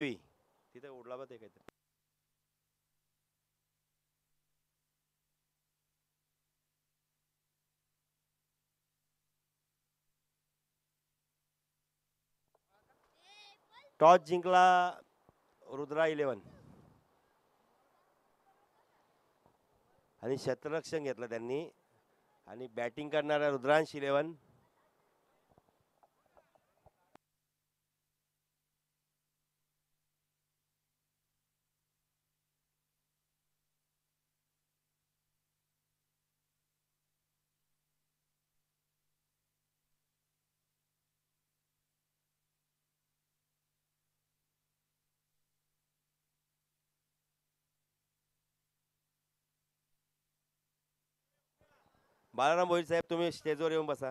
तिथे उडला बा ते काहीतरी. टॉस जिंकला रुद्रा 11 आणि क्षेत्ररक्षण घेतलं त्यांनी आणि बॅटिंग करणारा रुद्रांश 11. बालाराम भोईर साहेब तुम्ही स्टेजवर येऊन बसा.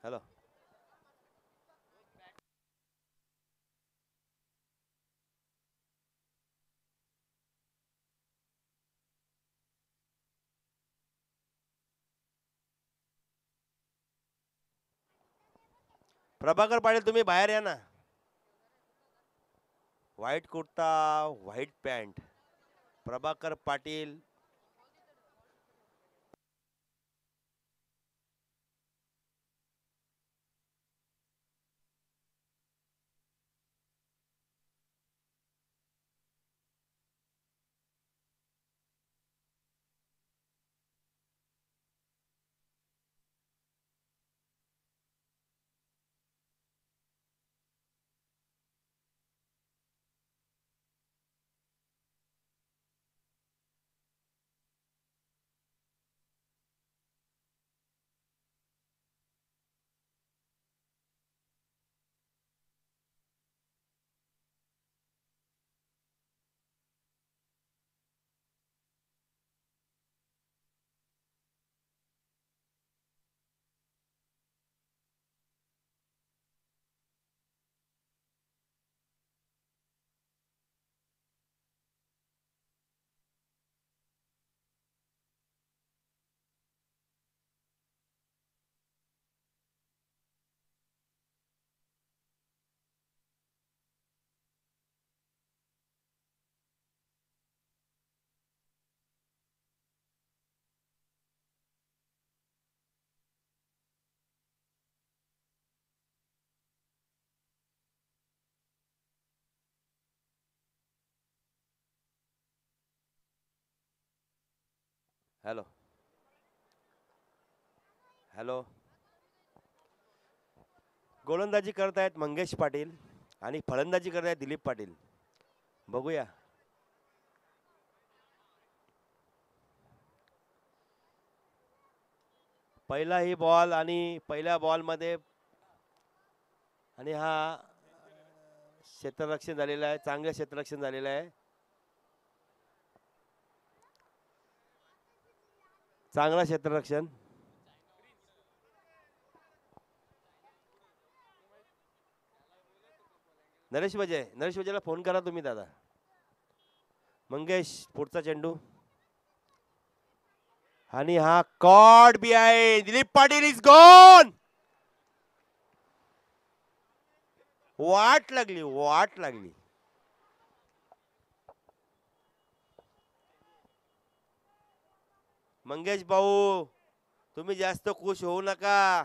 हॅलो. प्रभाकर पाटील तुम्ही बाहेर या ना. White kurta white pant Prabhakar Patil. Hello. Hello. गोलंदाजी करत आहेत मंगेश पाटील आणि फलंदाजी करत आहेत दिलीप पाटील. बघूया. पहिला ही बॉल आणि पहिल्या बॉलमध्ये आणि हा क्षेत्ररक्षण झालेलं आहे. चांगलं क्षेत्ररक्षण झालेलं आहे. चांगला क्षेत्ररक्षण. नरेश वजेला फोन करा तुम्ही दादा. मंगेश पुढचा चेंडू आणि हा कॉड बी आहे. Dilip Patil is gone. वाट लागली. मंगेश भाऊ तुम्ही जास्त खुश होऊ नका.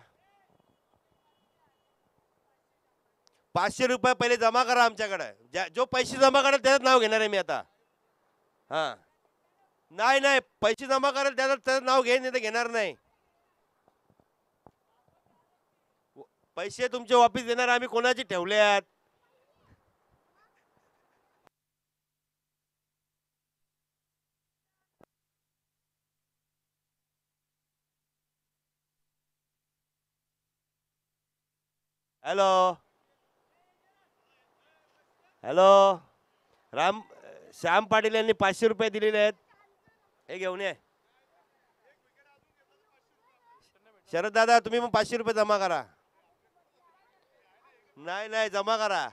500 रुपये पहिले जमा करा आमच्याकडे. जो पैसे जमा करेल त्याचं नाव घेणार आहे मी आता. हा नाही पैसे जमा करेल त्याचं नाव घेईन, नाही तर घेणार नाही. पैसे तुमचे वापस देणार आम्ही. कोणाचे ठेवले आहेत. हॅलो. हॅलो. श्याम पाटील यांनी 500 रुपये दिलेले आहेत. हे घेऊन ये. शरद दादा तुम्ही मग 500 रुपये जमा करा. नाही जमा करा.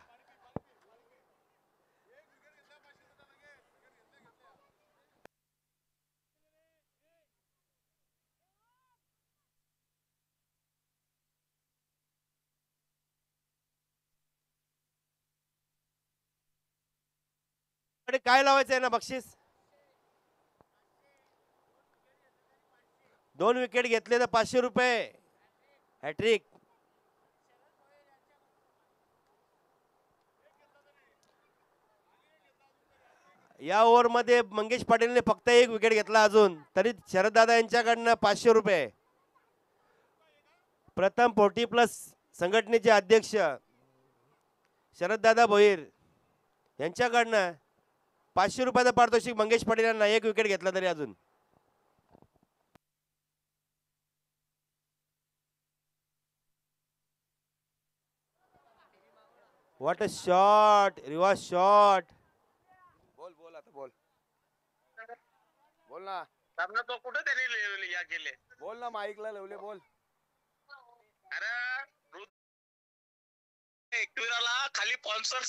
अरे काय लावायचं आहे ना बक्षीस? 2 विकेट घेतले तर 500 रुपये हॅट्रिक. या ओव्हरमध्ये मंगेश पाटीलने फक्त 1 विकेट घेतला अजून तरी शरददादा यांच्याकडनं 500 रुपये. प्रथम 40+ संघटनेचे अध्यक्ष शरददादा भोईर यांच्याकडनं 500 रुपयाचा पारितोषिक मंगेश पाटील यांना 1 विकेट घेतला तरी अजून. What a shot, reverse shot. बोल आता बोल ना. सामना तो कुठे त्यांनी या केले. बोल ना, माईकला लावले, बोल. अरे एकविराला खाली स्पॉन्सर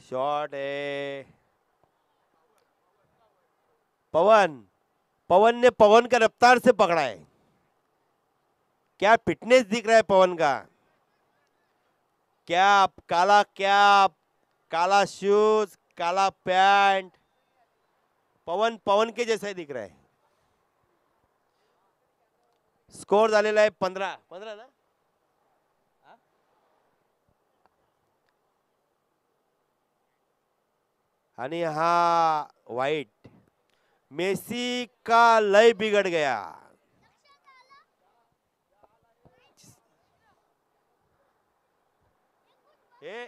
शॉट है. पवन ने पवन का रफ्तार से पकड़ा है. क्या फिटनेस दिख रहा है पवन का. कैप, काला कैप, काला शूज, काला पैंट. पवन के जैसा ही दिख रहा है. स्कोर झालेला आहे 15 ना. आणि हा वाइट. मेसी का लय बिगड़ गया. हे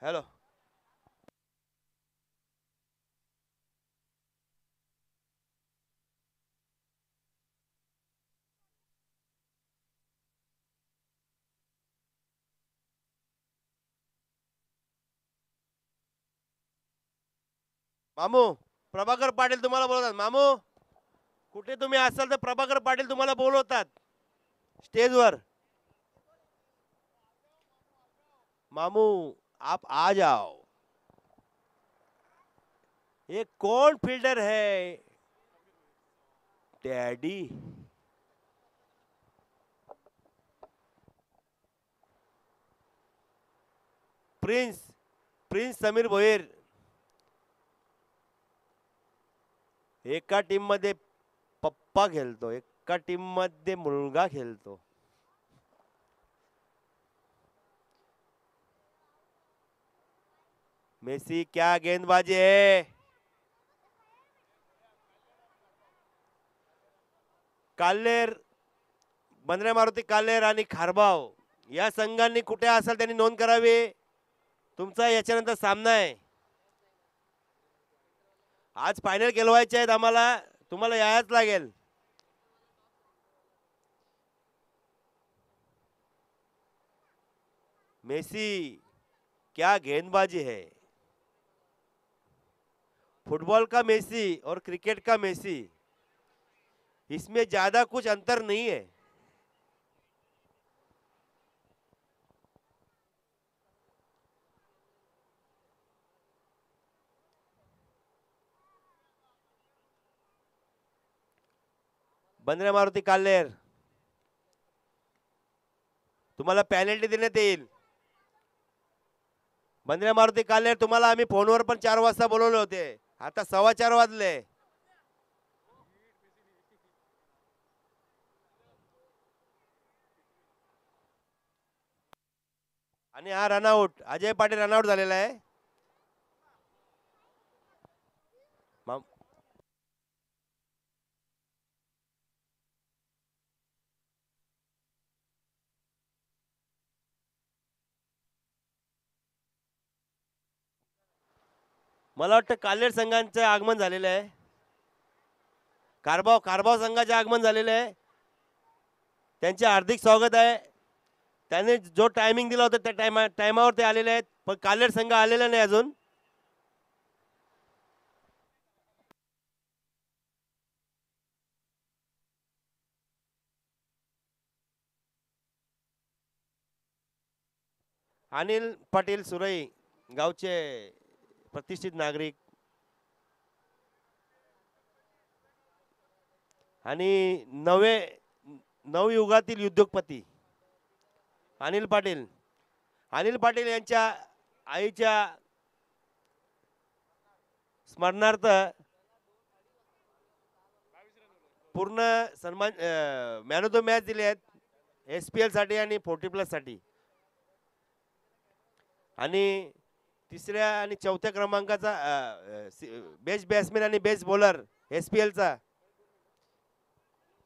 हॅलो. मामू, प्रभाकर पाटील तुम्हाला बोलवतात. मामू, कुठे तुम्ही असाल तर प्रभाकर पाटील तुम्हाला बोलवतात स्टेजवर. मामू, आप आ जाओ. ये कौन फील्डर है. Daddy. Prince prince Sameer Bhoir एका टीम मध्ये पप्पा खेळतो, एका टीम मध्ये मुलगा खेळतो. मेसी क्या गेंदबाजी है. काल्लेर, बंद्रे मारुती काल्लेर आणि खारबाव या संघांनी कुठे असाल त्यांनी नोंद करावी. तुमचा याच्यानंतर सामना आहे. आज फायनल खेळवायचे आहेत आम्हाला, तुम्हाला यायच लागेल. मेसी क्या गेंदबाजी है. फुटबॉल का मेसी और क्रिकेट का मेसी, इसमें ज्यादा कुछ अंतर नहीं है. बंद्रे मारुती काल्लेर, तुम्हाला पॅनल्टी देण्यात येईल. बंद्रे मारुती काल्लेर, तुम्हाला आम्ही फोनवर पण 4 वाजता बोलवले होते, आता 4:15 वाजले. आणि हा रनआउट, अजय पाटील रनआउट झालेला आहे. मला वाटतं काल्लेर संघांचं आगमन झालेलं आहे. कारभाव संघाचे आगमन झालेले आहे. त्यांचे हार्दिक स्वागत आहे. त्यांनी जो टायमिंग दिला होता त्या टायमावर ते आलेले आहेत, पण काल्लेर संघ आलेला नाही अजून. अनिल पाटील सुरई गावचे प्रतिष्ठित नागरिक आणि नवयुगातील उद्योगपती अनिल पाटील यांच्या आईच्या स्मरणार्थ पूर्ण सन्मान मॅन ऑफ द मॅच दिले आहेत SPL साठी आणि 40+ साठी. आणि 3ऱ्या आणि 4थ्या क्रमांकाचा बेस्ट बॅट्समॅन आणि बेस्ट बॉलर SPL चा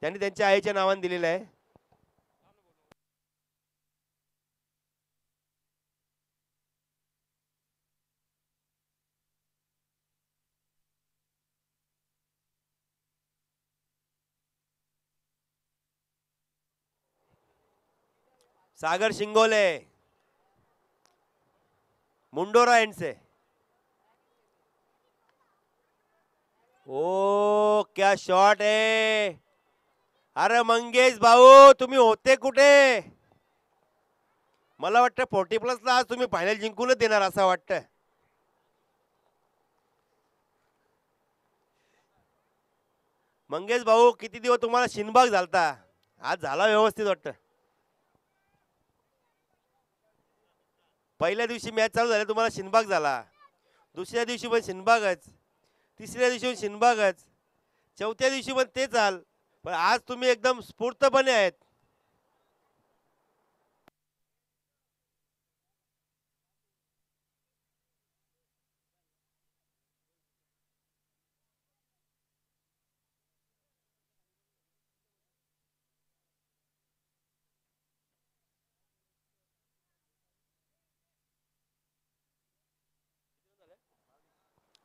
त्यांनी त्यांच्या आईच्या नावाने दिलेला आहे. सागर शिंगोले मुंडोरा एंड से. ओ क्या शॉट है. अरे मंगेश भाऊ, तुम्ही होते कुठे. मला वाटतं 40+ ला आज तुम्ही फायनल जिंकूनच देणार असं वाटतं. मंगेश भाऊ, किती दिवस तुम्हाला शिनबाग झालता, आज झाला व्यवस्थित वाटतं. पहिल्या दिवशी मॅच चालू झाली तुम्हाला शिनबाग झाला, दुसऱ्या दिवशी पण शिनबागच, तिसऱ्या दिवशी पण शिनबागच, चौथ्या दिवशी पण ते चाल, पण आज तुम्ही एकदम स्फूर्तपणे आहेत.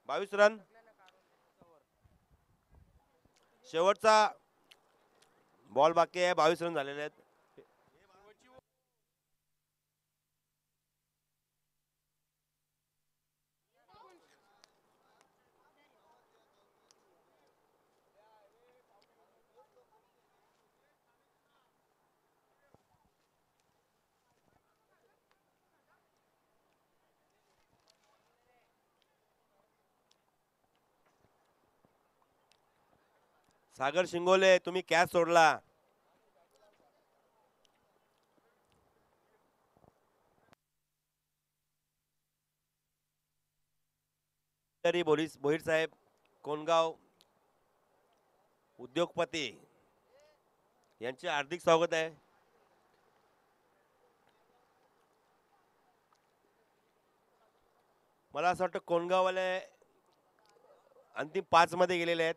बावीस रन शेवटचा बॉल बाकी आहे. 22 रन झालेले आहेत. सागर शिंगोले, तुम्ही कॅच सोडला. तरी भोईर साहेब कोणगाव उद्योगपती यांचे हार्दिक स्वागत आहे. मला असं वाटतं कोणगाववाले अंतिम 5 मध्ये गेलेले आहेत.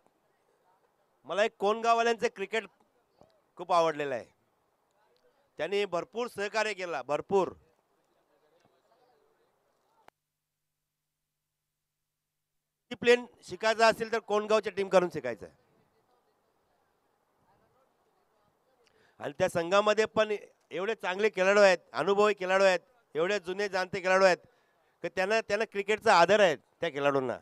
मला एक कोणगाववाल्यांचे क्रिकेट खूप आवडलेलं आहे. त्यांनी भरपूर सहकार्य केला, भरपूर. डिसिप्लिन शिकायचं असेल तर कोणगावच्या टीम करून शिकायचं. आणि त्या संघामध्ये पण एवढे चांगले खेळाडू आहेत, अनुभवी खेळाडू आहेत, एवढे जुने जाणते खेळाडू आहेत की त्यांना क्रिकेटचा आदर आहे त्या खेळाडूंना.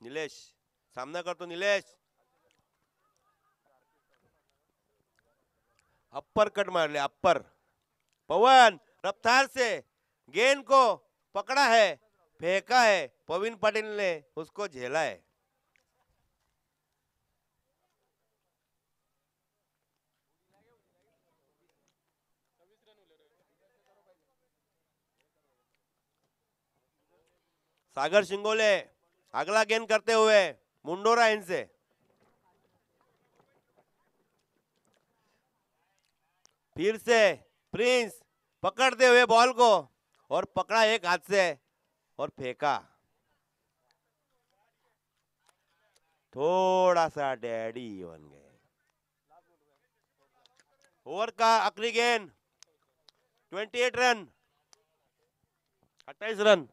निलेश सामना करतो. निलेश अप्पर कट मारले, अप्पर. पवन रफ्तार से गेंद को पकड़ा है, फेंका है. पवन पाटिल ने उसको झेला है. सागर शिंगोले अगला गेंद करते हुए मुंडोरा इनसे. फिर से प्रिंस पकड़ते हुए बॉल को और पकड़ा एक हाथ से और फेंका. थोड़ा सा डैडी बन गए. ओवर का आखिरी गेंद 28 रन, 28 रन.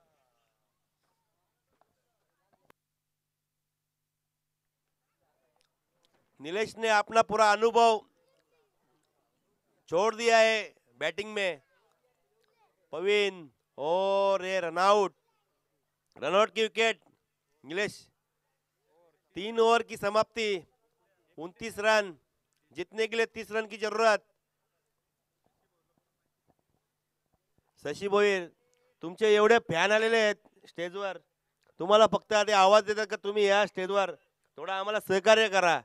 नीलेश ने अपना पूरा अनुभव छोड़ दिया है बैटिंग में. पवीन और ये रनआउट की विकेट. नीलेश 3 ओवर की समाप्ति, 29 रन. जीतने के लिए 30 रन की जरूरत. शशी भोईर तुमचे एवढे फॅन आलेले आहेत स्टेजवर. तुम्हाला फक्त आधी आवाज देतात का तुम्ही या स्टेजवर, थोडा आम्हाला सहकार्य करा.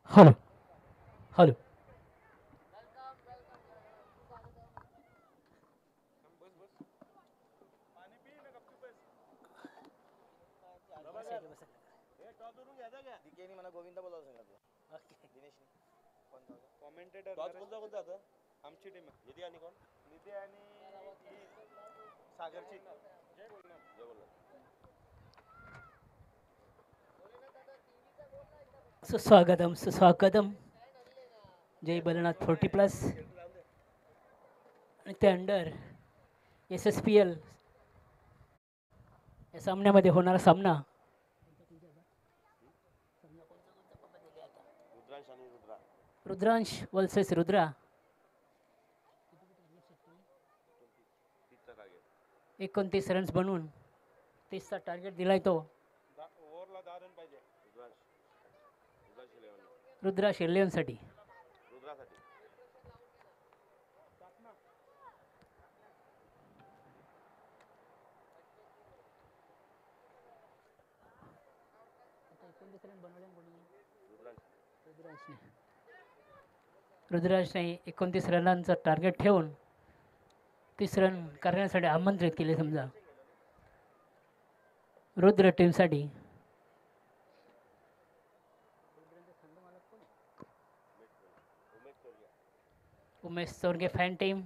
Hello hello. मला गोविंदा बोलावं सांगितलं. दिनेशनी कॉमेंटेटर आमची टीम निधी आणि कोण, निधी आणि सागरची. सुस्वागतम जय भोलेनाथ 40+ आणि त्या अंडर SSPL या सामन्यामध्ये होणारा सामना रुद्रांश वर्सेस रुद्रा. 29 रन्स बनवून 30चा टार्गेट दिलाय तो. ओव्हरला 10 रन पाहिजे. रुद्राक्ष 11साठी. रुद्रासाठी. रुद्राक्षने 29 रनांचं टार्गेट ठेवून 30 रन करण्यासाठी आमंत्रित केले. समजा रुद्र टीमसाठी उमेश चोरगे फॅन टीम,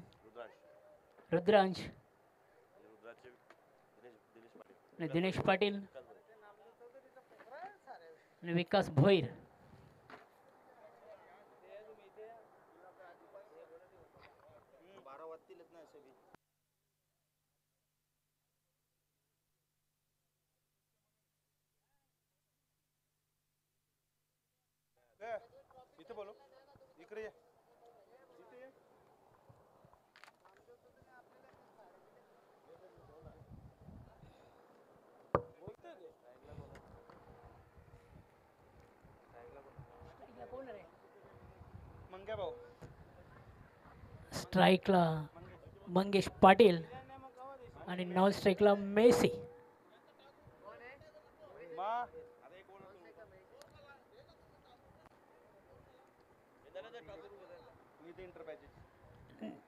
रुद्रांश आणि दिनेश पाटील आणि विकास भोईर. इथे बोलो, इकडे ये. मंग्या भाऊ. स्ट्राईकला मंगेश पाटील आणि नॉन स्ट्राईकला मेसी. मा निधी इंटरप्राइजेस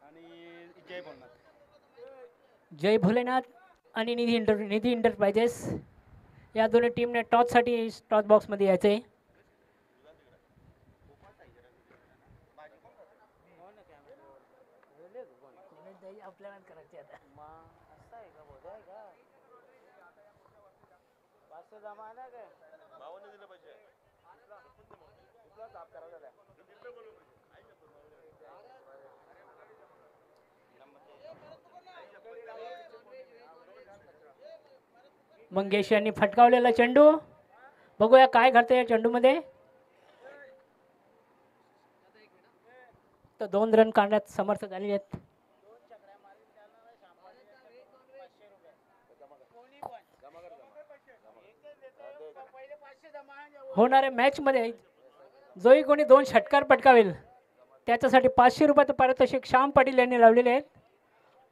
आणि जय बोलणार. जय भोलेनाथ आणि निधी इंटरप्राइजेस या दोन्ही टीमने टॉससाठी टॉस बॉक्समध्ये यायचं आहे. आपल्याला करायचे आता. मंगेश यांनी फटकावलेला चेंडू. बघूया काय घडतं या चेंडूमध्ये. तर 2 रन काढण्यात समर्थ झालेले आहेत. होणाऱ्या मॅचमध्ये जोही कोणी 2 षटकार पटकावेल त्याच्यासाठी 500 रुपयाचं पारितोषिक श्याम पाटील यांनी लावलेले आहेत.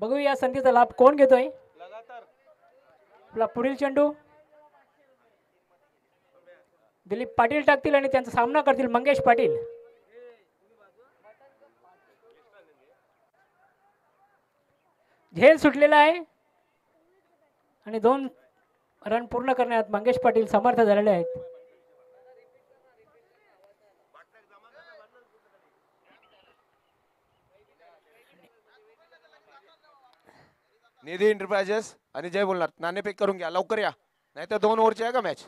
बघूया या संधीचा लाभ कोण घेतोय. आपला पुढील चेंडू दिलीप पाटील टाकतील आणि त्यांचा सामना करतील मंगेश पाटील. झेल सुटलेला आहे आणि 2 रन पूर्ण करण्यात मंगेश पाटील समर्थ झालेले आहेत. निधी इंटरप्राइजेस आणि जय बोलणार नाणेफेक करून घ्या, लवकर या, नाही तर 2 ओव्हरची आहे का मॅच.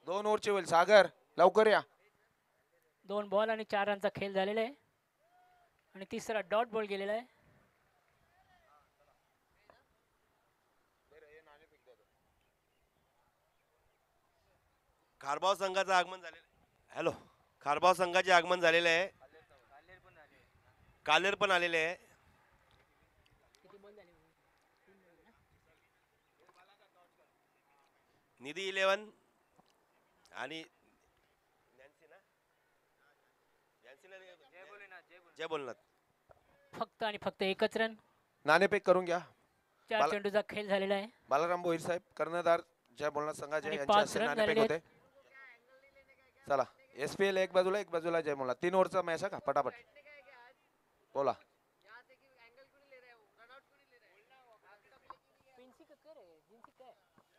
2 ओव्हरची होईल. सागर लवकर या. 2 बॉल आणि 4 रनचा खेळ झालेला आहे आणि तिसरा डॉट बॉल गेलेला आहे. खारबाव संघाचं आगमन झालेलं आहे. हॅलो, खारबाव संघाचे आगमन झालेले आहे. कालेर पण आलेले आहे. निधी 11 आणि जय बोलनाथ. फक्त आणि फक्त एकच रन. नाणेफेक करून घ्या. 4 चेंडूचा खेळ झालेला आहे. बालाराम भोईर साहेब कर्णधार जय बोलणार संघाचे आणि यांचे 5 हस्ते रन नाणेफेक झालेले होते. चला SPL एक बाजूला 3 ओव्हरचा मॅच आहे का पटापट बोला.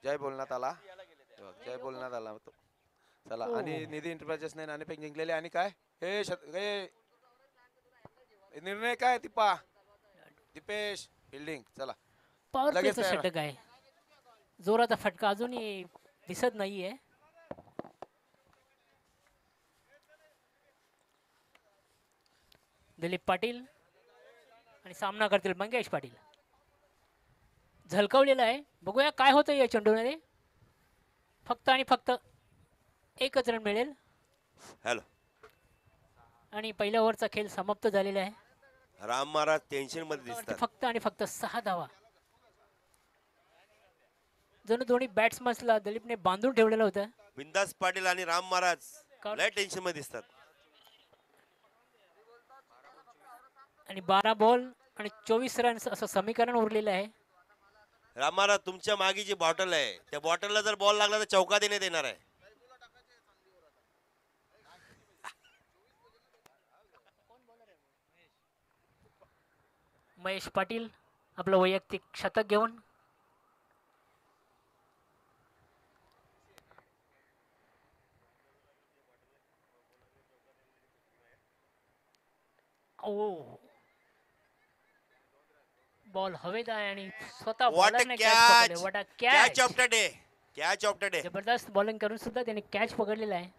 जय बोलण्यात आला. जय बोलण्यात आला तो. चला आणि निधी इंटरप्राइजेसने नाणेफेक जिंकलेले आणि काय हे निर्णय काय तिप्पा दीपेश फिल्डिंग. चला पॉवर लगेच प्लेचं तयार. षटक आहे. जोराचा फटका अजूनही दिसत नाहीये. दिलीप पाटील आणि सामना करतील मंगेश पाटील. झलकवलेला आहे. बघूया काय होतं या चेंडूमध्ये. फक्त आणि फक्त एकच रन मिळेल. हॅलो, आणि पहिल्या ओव्हरचा खेळ समाप्त झालेला आहे. राम महाराज टेन्शन मध्ये दिसतात. फक्त आणि फक्त 6 धावा. जणू दोन्ही बॅट्समॅन्सला दिलीपने बांधून ठेवलेलं होतं. बिंदास पाटील आणि राम महाराज का- लय टेन्शन मध्ये दिसतात. आणि 12 बॉल आणि 24 रन्स असं समीकरण उरलेलं आहे. रामारा तुमच्या मागे जी बॉटल आहे त्या बॉटलला जर बॉल लागला तर चौका देण्यात येणार आहे. महेश पाटील आपलं वैयक्तिक शतक घेऊन बॉल हवेत आहे आणि स्वतः व्हॉट बॉलरने कॅच कॅच पकडले. What a catch of catch. The day catch of the day. जबरदस्त बॉलिंग करून सुद्धा त्याने कॅच पकडलेला आहे.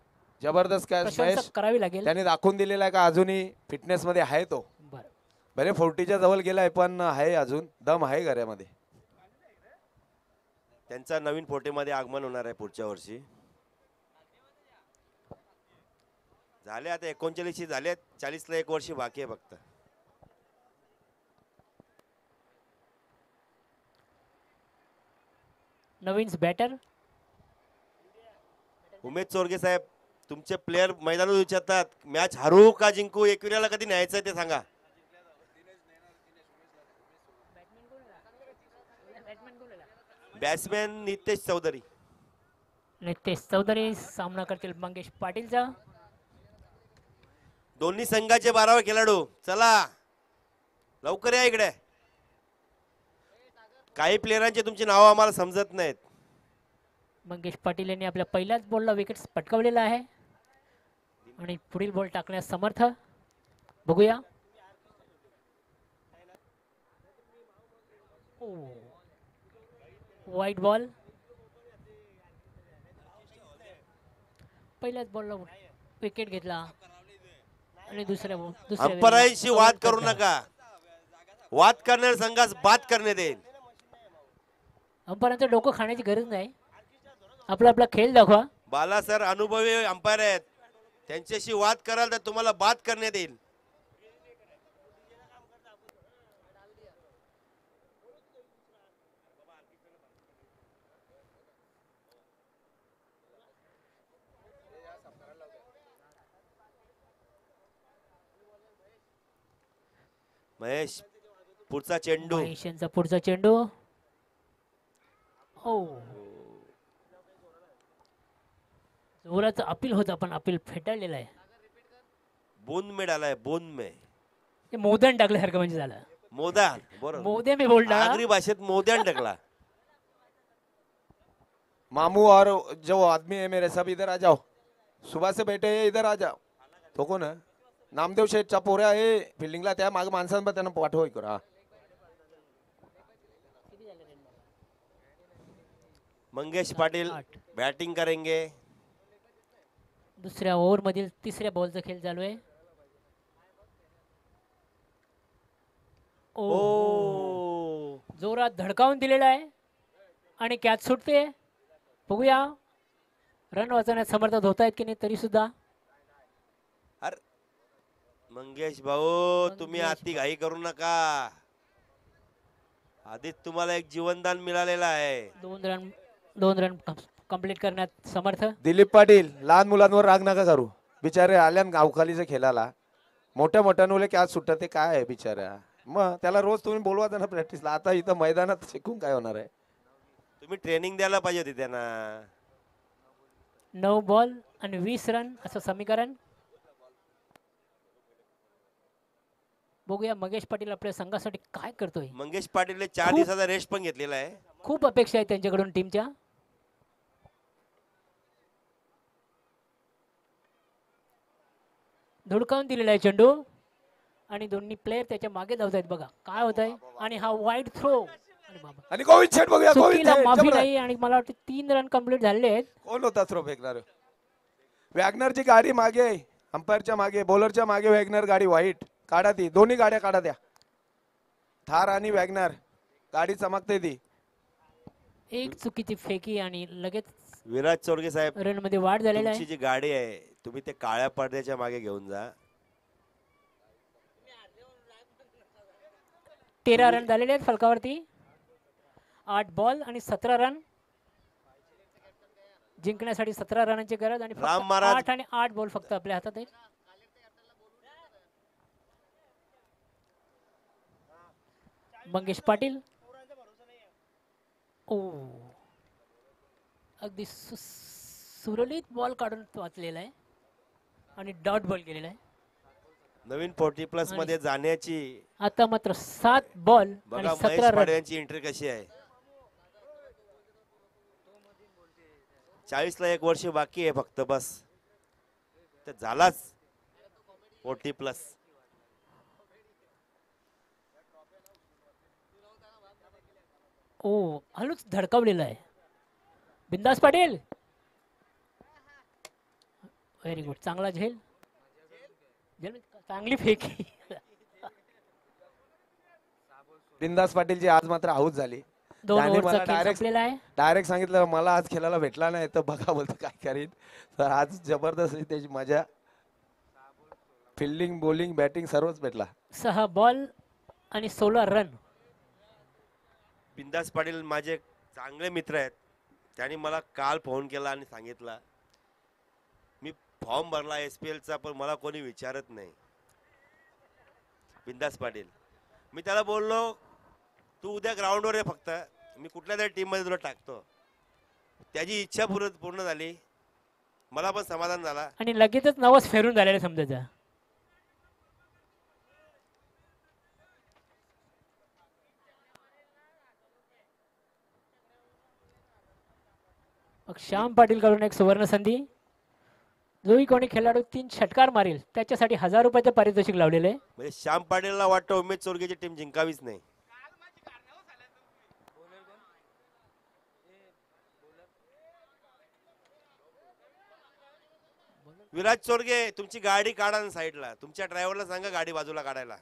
जबरदस्त कॅच प्रशंसा महेश. करावी लागेल. त्याने दाखवून दिलेला आहे का अजूनही फिटनेस मध्ये आहे तो. बरं. भले 40च्या जवळ गेलाय पण आहे अजून दम आहे घरामध्ये. त्यांचा नवीन पोटेमध्ये आगमन होणार आहे पुढच्या वर्षी. झाले आता 39 झाले, 40ला 1 वर्ष बाकी आहे फक्त. नवीन बॅटर उमेश चोरगे साहेब तुमचे प्लेयर मैदानात विचारतात मॅच हरू का जिंकू, एकविराला कधी न्यायचं ते सांगा. बॅट्समॅन नितेश चौधरी. नितेश चौधरी सामना करतील मंगेश पाटीलचा. दोन्ही संघाचे 12वे खेळाडू चला लवकर या इकडे. काही प्लेयरांचे तुमची नावं आम्हाला समजत नाहीत. मंगेश पाटील यांनी आपल्या पहिल्याच बॉलला विकेट पटकावलेला आहे आणि पुढील बॉल टाकण्यास समर्थ. बघूया. वाईट बॉल. पहिल्याच बॉलला विकेट घेतला आणि दुसऱ्या अंपराईशी वाद करू नका. वाद करणाऱ्या संघास बाद करण्यात येईल. अंपायरांचं डोकं खाण्याची गरज नाही. आपला आपला खेळ दाखवा. बाला सर अनुभवी अंपायर आहेत, त्यांच्याशी वाद कराल तर तुम्हाला बाद करण्यात येईल. महेश पुढचा चेंडू. महेश यांचा पुढचा चेंडू. जोराचं अपील होतं पण अपील फेटाळलेलं आहे. बोन में डाला है बोन में. ते मोदन टाकल्यासारखं म्हणजे झालं. मोदान बरोबर. मोदे में बोलला. आगरी भाषेत मोद्यान टाकला. मामू और जो आदमी है मेरे सब इधर आ जाओ. सुबह से बैठे हैं इधर आ जाओ. तो कोण आहे? नामदेव शेठचा पोऱ्या आहे फिल्डिंगला. त्या माग माणसांना त्यांना पाठवा इकडं. हा मंगेश पाटील बॅटिंग करेंगे. दुसऱ्या ओव्हर मधील तिसऱ्या बॉलचा खेळ चालू आहे. जोरात धडकावून दिलेला आहे आणि कॅच सुटते. बघूया रन वाचवण्यात समर्थ होत आहेत की नाही तरी सुद्धा. अरे मंगेश भाऊ तुम्ही अति घाई करू नका. आधीच तुम्हाला एक जीवनदान मिळालेलं आहे. 2 रन कंप्लीट करण्यात समर्थ. दिलीप पाटील लहान मुलांवर राग नका करू. बिचारे आल्यान गावखालीचे खेळाला मोठ्या मोठ्यानुले कॅच सुटत ते काय आहे बिचाऱ्या. मग त्याला रोज तुम्ही बोलवा त्यांना प्रॅक्टिसला. आता इथं मैदानात शिकून काय होणार आहे. तुम्ही ट्रेनिंग द्यायला पाहिजे होती त्यांना. 9 बॉल आणि 20 रन असं समीकरण. बघूया मंगेश पाटील आपल्या संघासाठी काय करतोय. मंगेश पाटीलने 4 दिवसाचा रेस्ट पण घेतलेला आहे. खूप अपेक्षा आहेत त्यांच्याकडून टीमच्या. धुडकावून दिलेला आहे चेंडू आणि दोन्ही प्लेयर त्याच्या मागे धावत आहेत. बघा काय होत आहे. आणि हा वाईड थ्रो. आणि गोविंद शेठ बघूया. गोविंद शेठ माफी जबरदस्त. नाही आणि मला वाटतं 3 रन कंप्लीट झाले आहेत. कोण होता थ्रो फेकणार. वॅगनरची गाडी मागे अंपायरच्या मागे बॉलरच्या मागे वॅगनर गाडी व्हाईट काढा. ती दोन्ही गाड्या काढा द्या. थार आणि वॅगनर गाडी चमकते ती. एक चुकीची फेकी आणि लगेच विराज चोरगे साहेब रन मध्ये वाढ झालेला तुमची आहे. जी गाडी आहे तुम्ही ते काळ्या पडद्याच्या मागे घेऊन जा. 13 रन झालेले आहेत फलकावरती. 8 बॉल आणि 17 रन. जिंकण्यासाठी 17 रनांची गरज आणि राम महाराज 8 आणि 8 बॉल फक्त आपल्या हातात आहेत. मंगेश पाटील. ओ अगदी सुरळीत बॉल काढून वाचलेला आहे आणि डॉट बॉल केलेला आहे. नवीन 40+ मध्ये जाण्याची आता मात्र 7 बॉल आणि बघा महेश 17 रन. पाडे यांची एंट्री कशी आहे. 40 ला 1 वर्ष बाकी आहे फक्त, बस तर झालाच 40+. ओ हलूच धडकावलेला आहे. बिंदास पाटील. Very good. चांगला झेल. चांगली फेकी. बिंदास पाटीलची आज मात्र आऊट झाली. 2 त्याने ओव्हरचा मला खेळ डायरेक्ट संपलेला आहे. डायरेक्ट सांगितलं मला आज खेळायला भेटला नाही तर बघा बोलतो काय करीन. तर आज जबरदस्त त्याची मजा. फिल्डिंग बॉलिंग बॅटिंग सर्वच भेटला. 6 बॉल आणि 16 रन. बिंदास पाटील माझे चांगले मित्र आहेत. त्यांनी मला काल फोन केला आणि सांगितलं मी फॉर्म भरला SPL चा पण मला कोणी विचारत नाही. बिंदास पाटील. मी त्याला बोललो तू उद्या ग्राउंडवर आहे फक्त, मी कुठल्या तरी टीम मध्ये तुला टाकतो. त्याची इच्छा पूर्ण झाली. मला पण समाधान झाला. आणि लगेचच नवस फेरून झालेला समजायचा. मग श्याम पाटील कडून एक सुवर्ण संधी. जोही कोणी खेळाडू 3 षटकार मारेल त्याच्यासाठी 1000 रुपयाचं पारितोषिक लावलेलं आहे. म्हणजे श्याम पाटीलला वाटतं उमेश चोरगेची टीम जिंकावीच नाही. विराज चोरगे तुमची गाडी काढा ना साईडला. तुमच्या ड्रायव्हरला सांगा गाडी बाजूला काढायला.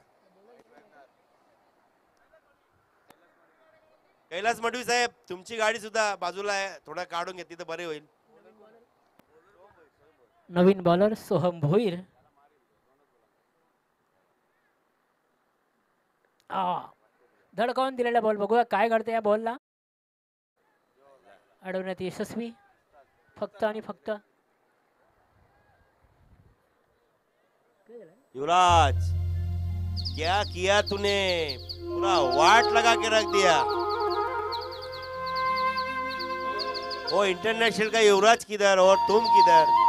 कैलास मडवी साहेब तुमची गाडी सुद्धा बाजूला आहे, थोडा काढून घेतली तर बरे होईल. नवीन बॉलर सोहम भोईर. धडकावून दिलेला बॉल. बघूया काय घडतं या बॉलला. अडवण्यात यशस्वी. फक्त आणि फक्त युवराज क्या किया तूने, पूरा वाट लगा के रख दिया. वो इंटरनेशनल का युवराज किधर और तुम किधर.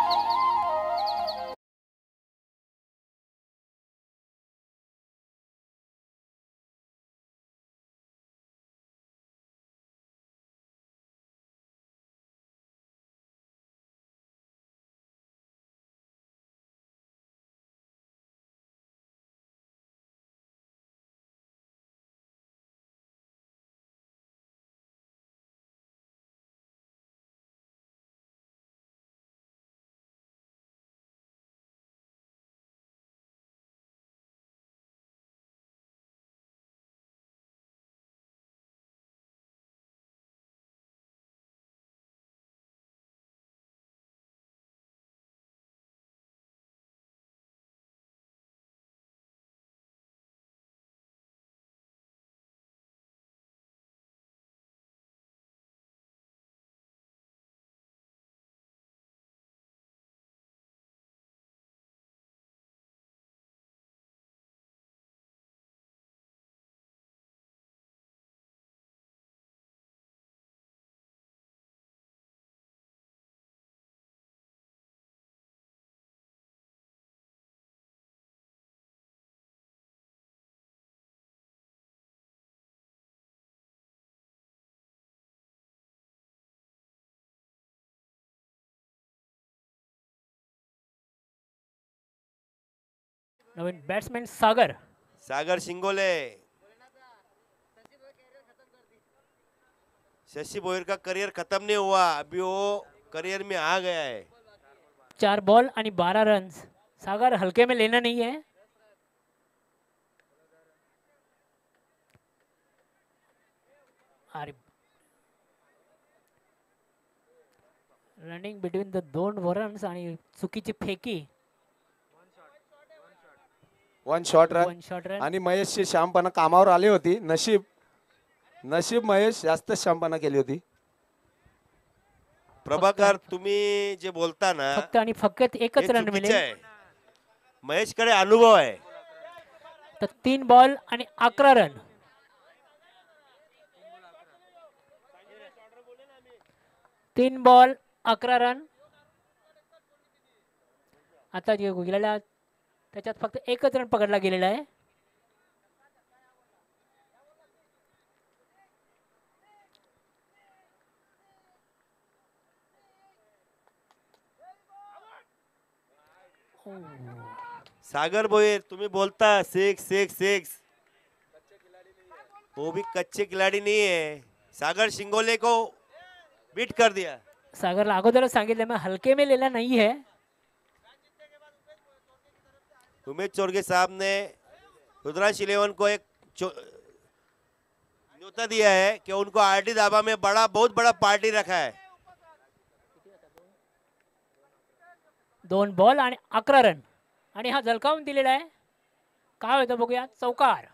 नवीन बॅट्समॅन सागर. सागर शिंगोले. शशि बोयर का करियर खत्म नहीं हुआ, अभी वो करियर में आ गया है. 4 बॉल आणि 12 रन. सागर हल्के में लेना नहीं है. अरे रनिंग बिटवीन द 2 रन्स आणि चुकीची फेकी. 1 शॉट रन. 1 shot run. आणि महेशची श्यामपणा कामावर आली होती. नशीब महेश जास्त श्यामपणा केली होती. प्रभाकर तुम्ही जे बोलता ना फक्त आणि फक्त एकच हे रन चुकीचं मिळेल. आहे. महेशकडे अनुभव आहे. तर 3 बॉल आणि 11 रन. 3 ball 11 run. आता जे गेलेला त्याच्यात फक्त एकच रन पकडला गेलेला आहे. सागर भोईर तुम्ही बोलता 6 वो भी कच्चे खिलाड़ी नहीं है. सागर शिंगोले को बीट कर दिया. सागरला अगोदरच सांगितलं मैं हल्के में लेला नहीं है. उमेश चोरगे साहब ने रुद्रांश 11 को एक न्योता दिया है कि उनको आरडी दाबा में बहुत बड़ा पार्टी रखा है. 2 बॉल आणि 11 रन आणि हा झलकावून दिलेला आहे. काय होतं बघूया. चौकार.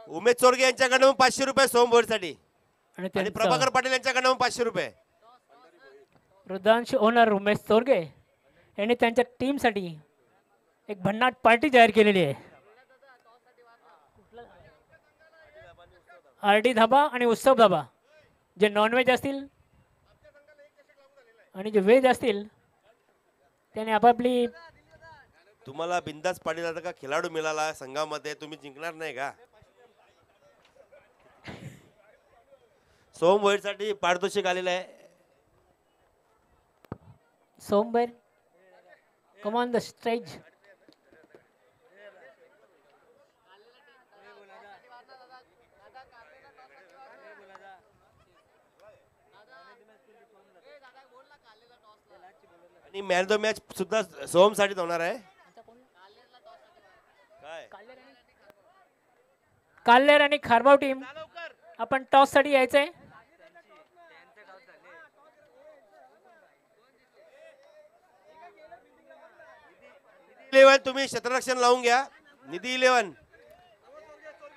उमेश चोरगे यांच्याकडून 500 रुपये सोम भोईरसाठी आणि आणि प्रभाकर पाटील यांच्याकडून 500 रुपये. रुद्रांश ओनर उमेश चोरगे यांनी त्यांच्या टीमसाठी एक भन्नाट पार्टी जाहीर केलेली आहे. आरडी धाबा आणि उत्सव धाबा. जे नॉनव्हेज असतील आणि जे व्हेज असतील त्याने आपापली. तुम्हाला बिंदास पाटील का खेळाडू मिळाला संघामध्ये, तुम्ही जिंकणार नाही का? सोम भोईरसाठी पारितोषिक आलेलं आहे. सोमवार कम ऑन द स्टेज. आणि मॅन ऑफ द मॅच सुद्धा सोम साठी होणार आहे. काय काल्हेर आणि खारबाव टीम आपण टॉस साठी यायचंय. तुम्ही क्षेत्ररक्षण लावून घ्या. निधी 11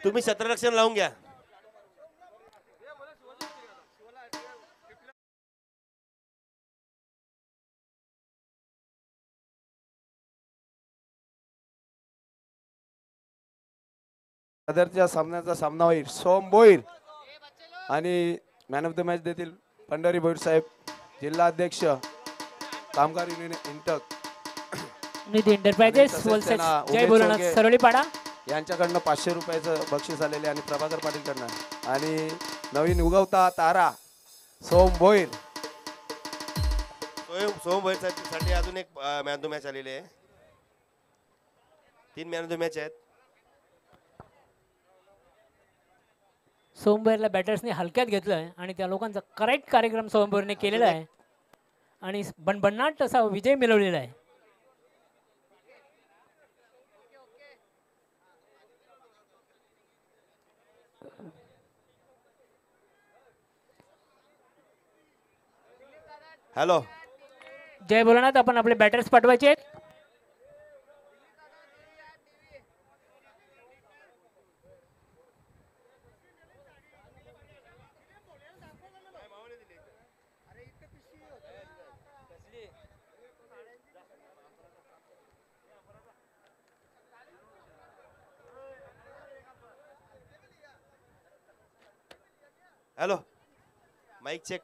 तुम्ही क्षेत्ररक्षण लावून घ्या. सदरच्या सामन्याचा सामना होईल सोम भोईर आणि मॅन ऑफ द मॅच देतील पंढरी भोईर साहेब, जिल्हा अध्यक्ष कामगार युनियन इंटक निधी एंटरप्राइजेस तसेच होलसेल त्यांना जय उमेश भोलेनाथ चौघे सरळीपाडा. यांच्याकडनं 500 रुपयाचं बक्षीस आलेले आणि प्रभाकर पाटीलकडनं आणि नवीन उगवता तारा सोम भोईर. सोम भोईर साठी अजून एक मॅन ऑफ द मॅच आलेले आहे. 3 मॅन ऑफ द मॅच आहेत. सोमभैरला बॅटर्सने हलक्यात घेतलंय आणि त्या लोकांचा करेक्ट कार्यक्रम सोमभैरने केलेला आहे आणि बनबन्नाट असा विजय मिळवलेला आहे. हॅलो, जय भोलेनाथ, आपण आपले बॅटर्स पाठवायचे आहेत. Hello, mike check.